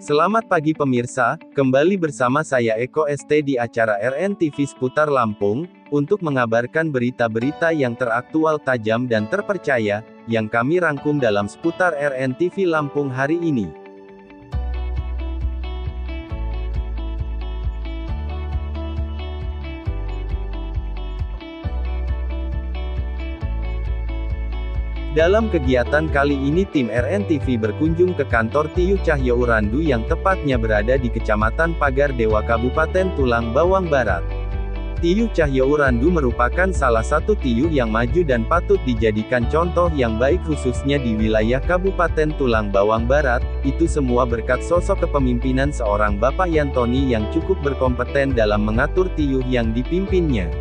Selamat pagi pemirsa, kembali bersama saya Eko ST di acara RNTV seputar Lampung, untuk mengabarkan berita-berita yang teraktual, tajam dan terpercaya, yang kami rangkum dalam seputar RNTV Lampung hari ini. Dalam kegiatan kali ini tim RNTV berkunjung ke kantor Tiyuh Cahyourandu yang tepatnya berada di Kecamatan Pagar Dewa Kabupaten Tulang Bawang Barat. Tiyuh Cahyourandu merupakan salah satu tiyuh yang maju dan patut dijadikan contoh yang baik khususnya di wilayah Kabupaten Tulang Bawang Barat, itu semua berkat sosok kepemimpinan seorang Bapak Yantoni yang cukup berkompeten dalam mengatur tiyuh yang dipimpinnya.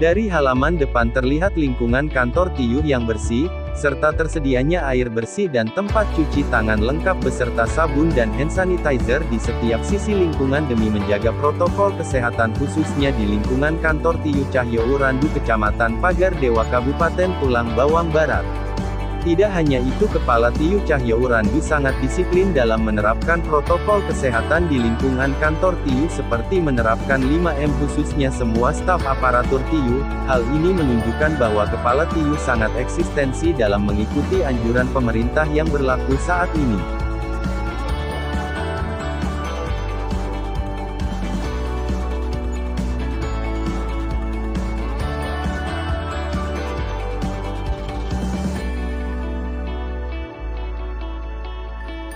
Dari halaman depan terlihat lingkungan kantor tiyuh yang bersih, serta tersedianya air bersih dan tempat cuci tangan lengkap beserta sabun dan hand sanitizer di setiap sisi lingkungan demi menjaga protokol kesehatan khususnya di lingkungan kantor Tiyuh Cahyourandu Kecamatan Pagar Dewa Kabupaten Tulang Bawang Barat. Tidak hanya itu, Kepala Tiyuh Cahyourandu sangat disiplin dalam menerapkan protokol kesehatan di lingkungan kantor tiyuh seperti menerapkan 5M khususnya semua staf aparatur tiyuh. Hal ini menunjukkan bahwa Kepala Tiyuh sangat eksistensi dalam mengikuti anjuran pemerintah yang berlaku saat ini.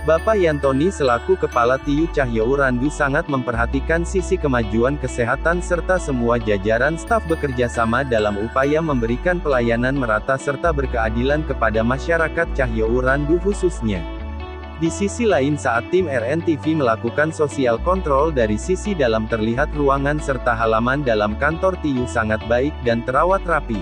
Bapak Yantoni selaku Kepala Tiyuh Cahyourandu sangat memperhatikan sisi kemajuan kesehatan serta semua jajaran staf bekerja sama dalam upaya memberikan pelayanan merata serta berkeadilan kepada masyarakat Cahyourandu khususnya. Di sisi lain, saat tim RNTV melakukan sosial kontrol dari sisi dalam, terlihat ruangan serta halaman dalam kantor tiyuh sangat baik dan terawat rapi.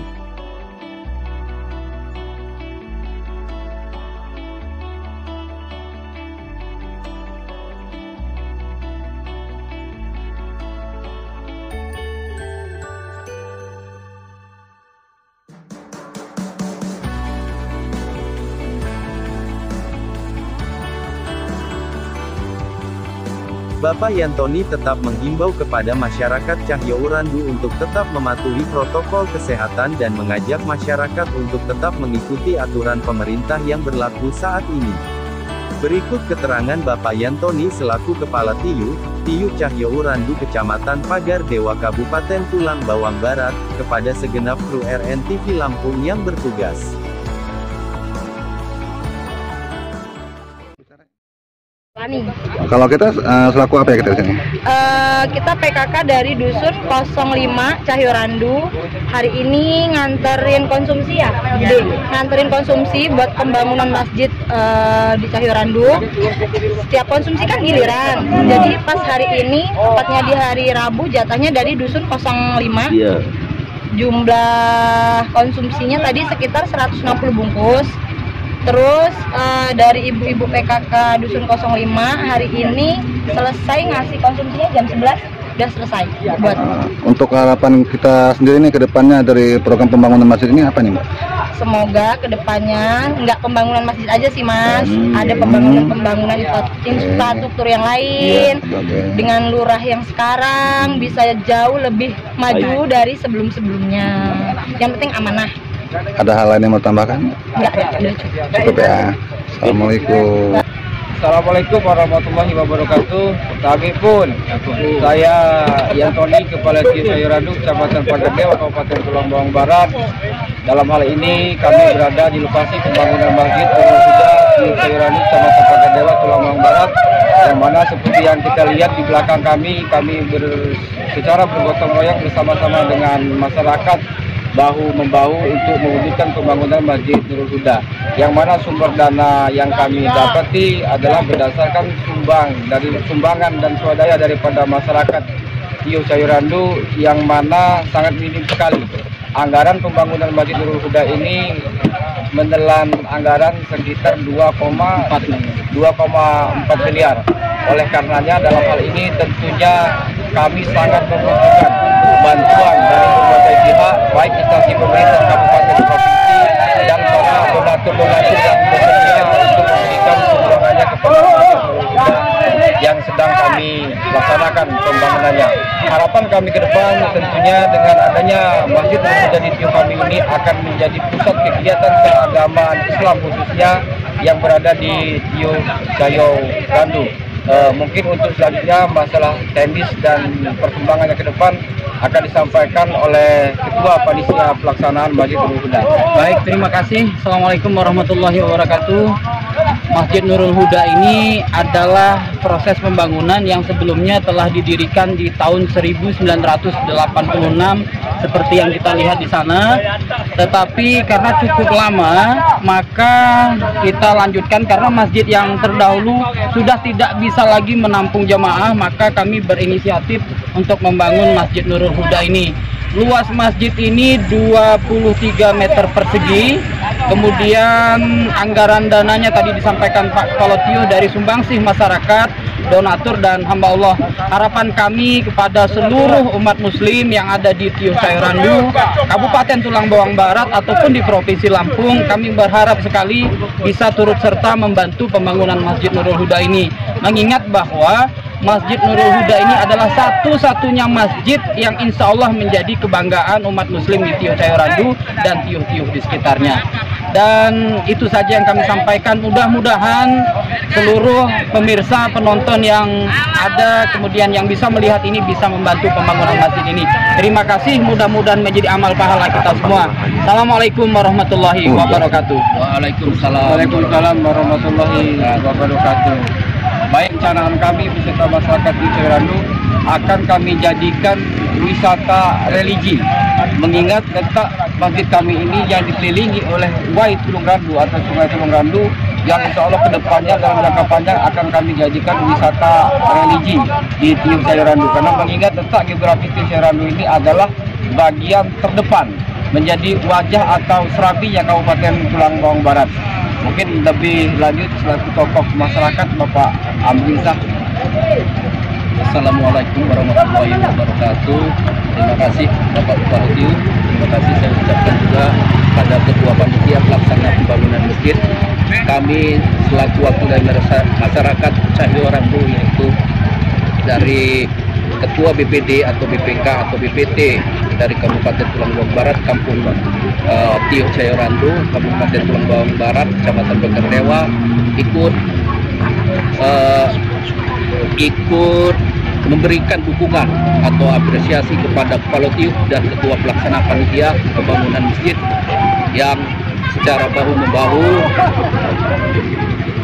Bapak Yantoni tetap menghimbau kepada masyarakat Cahyourandu untuk tetap mematuhi protokol kesehatan dan mengajak masyarakat untuk tetap mengikuti aturan pemerintah yang berlaku saat ini. Berikut keterangan Bapak Yantoni selaku Kepala Tiyuh Cahyourandu Kecamatan Pagar Dewa Kabupaten Tulang Bawang Barat, kepada segenap kru RNTV Lampung yang bertugas. Kalau kita selaku apa ya kita di sini? Kita PKK dari Dusun 05 Cahyourandu. Hari ini nganterin konsumsi ya, nganterin konsumsi buat pembangunan masjid di Cahyourandu. Setiap konsumsi kan giliran. Jadi pas hari ini, tepatnya di hari Rabu, jatahnya dari Dusun 05. Iya. Jumlah konsumsinya tadi sekitar 160 bungkus. Terus dari ibu-ibu PKK Dusun 05 hari ini selesai ngasih konsumsinya jam 11, udah selesai buat. Untuk harapan kita sendiri nih ke depannya dari program pembangunan masjid ini apa nih, Mbak? Semoga ke depannya nggak pembangunan masjid aja sih, Mas, ada pembangunan infrastruktur yang lain, dengan lurah yang sekarang bisa jauh lebih maju dari sebelum-sebelumnya. Yang penting amanah. Ada hal lain yang mau tambahkan? Enggak, udah cukup ya. Assalamualaikum. Assalamualaikum warahmatullahi wabarakatuh. Kami pun, saya Yantoni, Kepala Tiyuh Cahyourandu Kecamatan Pagar Dewa Kabupaten Tulang Bawang Barat. Dalam hal ini kami berada di lokasi pembangunan masjid Tiyuh Cahyourandu Kecamatan Pagar Dewa Tulang Bawang Barat, yang mana seperti yang kita lihat di belakang kami secara bergotong royong bersama-sama dengan masyarakat, bahu-membahu untuk mewujudkan pembangunan Masjid Nurul Huda, yang mana sumber dana yang kami dapati adalah berdasarkan sumbangan dan swadaya daripada masyarakat Tiyuh Cahyourandu, yang mana sangat minim sekali. Anggaran pembangunan Masjid Nurul Huda ini menelan anggaran sekitar 2,4 miliar. Oleh karenanya dalam hal ini tentunya kami sangat membutuhkan bantuan dari berbagai pihak, baik instansi pemerintah kabupaten provinsi dan para donatur yang bersedia untuk memberikan sumbangannya kepada masyarakat. sedang kami laksanakan pembangunannya. Harapan kami ke depan tentunya dengan adanya Masjid Nurul Huda di Tiuh kami ini akan menjadi pusat kegiatan keagamaan Islam khususnya yang berada di Tiuh Cahyorandu. Mungkin untuk selanjutnya masalah teknis dan perkembangannya ke depan akan disampaikan oleh Ketua Panitia Pelaksanaan Masjid Nurul Huda. Baik, terima kasih. Assalamualaikum warahmatullahi wabarakatuh. Masjid Nurul Huda ini adalah proses pembangunan yang sebelumnya telah didirikan di tahun 1986 seperti yang kita lihat di sana. Tetapi karena cukup lama, maka kita lanjutkan karena masjid yang terdahulu sudah tidak bisa lagi menampung jamaah, maka kami berinisiatif untuk membangun Masjid Nurul Huda ini. Luas masjid ini 23 meter persegi. Kemudian anggaran dananya tadi disampaikan Pak Kepala Tiuh dari sumbangsih masyarakat, donatur dan hamba Allah. Harapan kami kepada seluruh umat muslim yang ada di Tiuh Cahyorandu, Kabupaten Tulang Bawang Barat ataupun di Provinsi Lampung, kami berharap sekali bisa turut serta membantu pembangunan Masjid Nurul Huda ini. Mengingat bahwa Masjid Nurul Huda ini adalah satu-satunya masjid yang insya Allah menjadi kebanggaan umat muslim di Tiuh Cahyorandu dan tiuh-tiuh di sekitarnya. Dan itu saja yang kami sampaikan. Mudah-mudahan seluruh pemirsa, penonton yang ada, kemudian yang bisa melihat ini bisa membantu pembangunan masjid ini. Terima kasih, mudah-mudahan menjadi amal pahala kita semua. Assalamualaikum warahmatullahi wabarakatuh. Waalaikumsalam warahmatullahi wabarakatuh. Baik, canaan kami beserta masyarakat di Cahyorandu akan kami jadikan wisata religi. Mengingat letak masjid kami ini yang dikelilingi oleh Wai Tulung Randu atau Sungai Tulung Randu yang insya Allah kedepannya dalam jangka panjang akan kami jadikan wisata religi di Tiuh Cahyorandu. Karena mengingat letak geografis Tiuh Cahyorandu ini adalah bagian terdepan menjadi wajah atau serabinya Kabupaten Tulang Bawang Barat. Mungkin lebih lanjut selaku tokoh masyarakat Bapak Amrizah. Assalamualaikum warahmatullahi wabarakatuh. Terima kasih Bapak Kepala Tiuh. Terima kasih saya ucapkan juga pada Ketua Panitia Pelaksana Pembangunan Masjid. Kami selaku wakil dari masyarakat Cahyorandu, yaitu dari Ketua BPD atau BPK atau BPT dari Kabupaten Tulang Bawang Barat, Kampung Tiuh Cahyorandu, Kabupaten Tulang Bawang Barat, Kecamatan Bekerdewa, ikut memberikan dukungan atau apresiasi kepada Kepala Tiuh dan Ketua Pelaksana Panitia Pembangunan Masjid yang secara bahu-membahu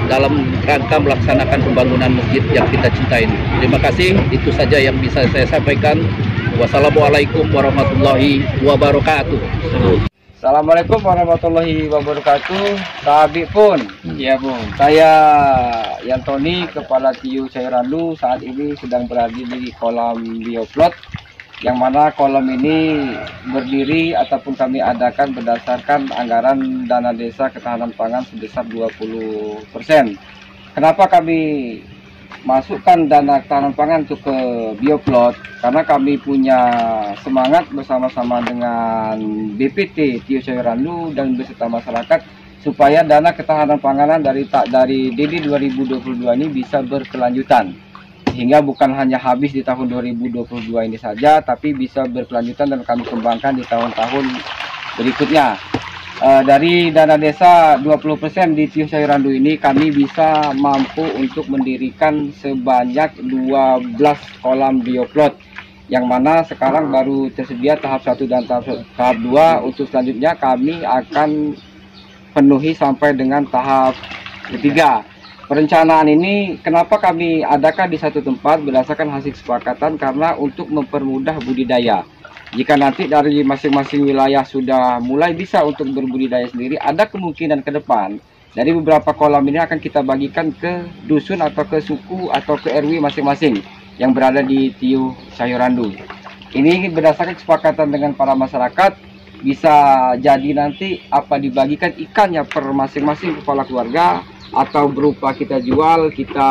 dalam rangka melaksanakan pembangunan masjid yang kita cintai ini. Terima kasih, itu saja yang bisa saya sampaikan. Wassalamualaikum warahmatullahi wabarakatuh. Assalamualaikum warahmatullahi wabarakatuh. Tabi pun, ya Bu. Saya Yantoni, Kepala Tiuh Cahyorandu, saat ini sedang berada di kolam bioplot, yang mana kolam ini berdiri ataupun kami adakan berdasarkan anggaran dana desa ketahanan pangan sebesar 20%. Kenapa kami masukkan dana ketahanan pangan untuk ke bioplot? Karena kami punya semangat bersama-sama dengan BPT Tiuh Cahyorandu dan beserta masyarakat supaya dana ketahanan panganan dari DD 2022 ini bisa berkelanjutan, sehingga bukan hanya habis di tahun 2022 ini saja, tapi bisa berkelanjutan dan kami kembangkan di tahun-tahun berikutnya. Dari dana desa 20% di Tiuh Cahyorandu ini kami bisa mampu untuk mendirikan sebanyak 12 kolam bioplot, yang mana sekarang baru tersedia tahap 1 dan tahap 2. Untuk selanjutnya kami akan penuhi sampai dengan tahap ketiga. Perencanaan ini kenapa kami adakan di satu tempat berdasarkan hasil kesepakatan, karena untuk mempermudah budidaya. Jika nanti dari masing-masing wilayah sudah mulai bisa untuk berbudidaya sendiri, ada kemungkinan ke depan dari beberapa kolam ini akan kita bagikan ke dusun atau ke suku atau ke RW masing-masing yang berada di Tiuh Cahyorandu. Ini berdasarkan kesepakatan dengan para masyarakat. Bisa jadi nanti apa dibagikan ikannya per masing-masing kepala keluarga, atau berupa kita jual, kita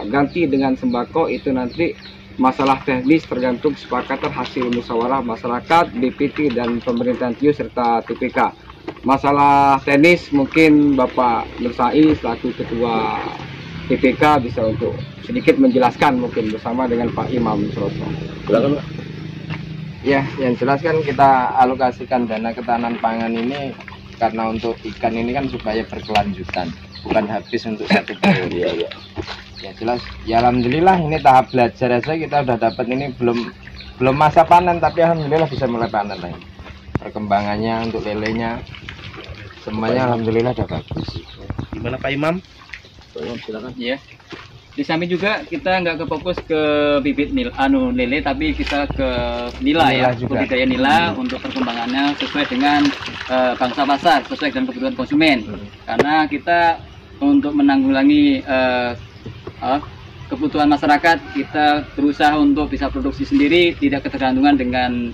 ganti dengan sembako. Itu nanti masalah teknis tergantung kesepakatan hasil musyawarah masyarakat, BPT dan pemerintahan Tiuh serta TPK. Masalah teknis mungkin Bapak Nursai selaku Ketua TPK bisa untuk sedikit menjelaskan mungkin bersama dengan Pak Imam Suroso. Silakan Pak. Ya, yang jelas kan kita alokasikan dana ketahanan pangan ini karena untuk ikan ini kan supaya berkelanjutan, bukan habis untuk satu periode. Ya jelas, ya alhamdulillah ini tahap belajar aja kita udah dapat ini belum masa panen tapi alhamdulillah bisa mulai panen lagi. Perkembangannya untuk lelenya semuanya alhamdulillah udah bagus. Gimana Pak Imam? Silakan. Ya. Di samping juga kita nggak ke fokus ke bibit lele, tapi kita ke nila ya, budidaya nila untuk perkembangannya sesuai dengan bangsa pasar, sesuai dengan kebutuhan konsumen. Karena kita untuk menanggulangi kebutuhan masyarakat, kita berusaha untuk bisa produksi sendiri, tidak ketergantungan dengan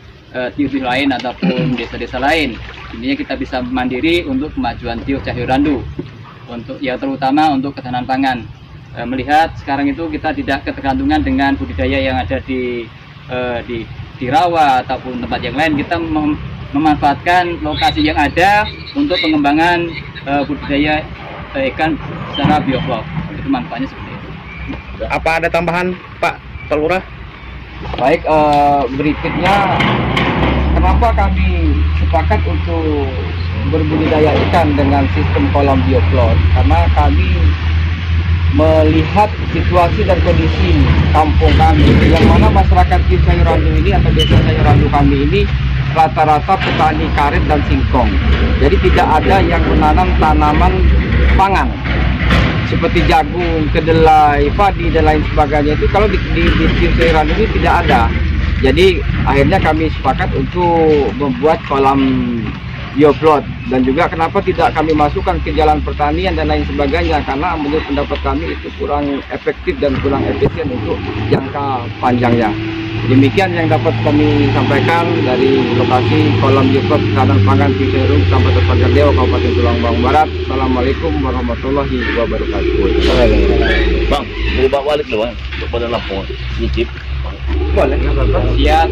tiup lain ataupun desa-desa lain. Intinya kita bisa mandiri untuk kemajuan Tiuk Cahyo Randu, untuk ya terutama untuk ketahanan pangan. Melihat sekarang itu kita tidak ketergantungan dengan budidaya yang ada di rawa ataupun tempat yang lain. Kita memanfaatkan lokasi yang ada untuk pengembangan budidaya ikan secara bioflok. Itu manfaatnya seperti itu. Apa ada tambahan Pak Lurah? Baik, berikutnya kenapa kami sepakat untuk berbudidaya ikan dengan sistem kolam bioflok? Karena kami melihat situasi dan kondisi kampung kami, yang mana masyarakat di Cahyo Randu ini atau desa Cahyo Randu kami ini rata-rata petani karet dan singkong. Jadi tidak ada yang menanam tanaman pangan seperti jagung, kedelai, padi dan lain sebagainya. Itu kalau di Cahyo Randu ini tidak ada. Jadi akhirnya kami sepakat untuk membuat kolam bioflok, dan juga kenapa tidak kami masukkan ke jalan pertanian dan lain sebagainya, karena menurut pendapat kami itu kurang efektif dan kurang efisien untuk jangka panjangnya. Demikian yang dapat kami sampaikan dari lokasi kolam bioflok ketahanan pangan di Cahyo Kabupaten Pagar Dewa, Kabupaten Tulang Bawang Barat. Assalamualaikum warahmatullahi wabarakatuh. Bang, mau bawa balik loh Bang, untuk pada Lampung, nyicip. Boleh, nggak apa-apa. Siap.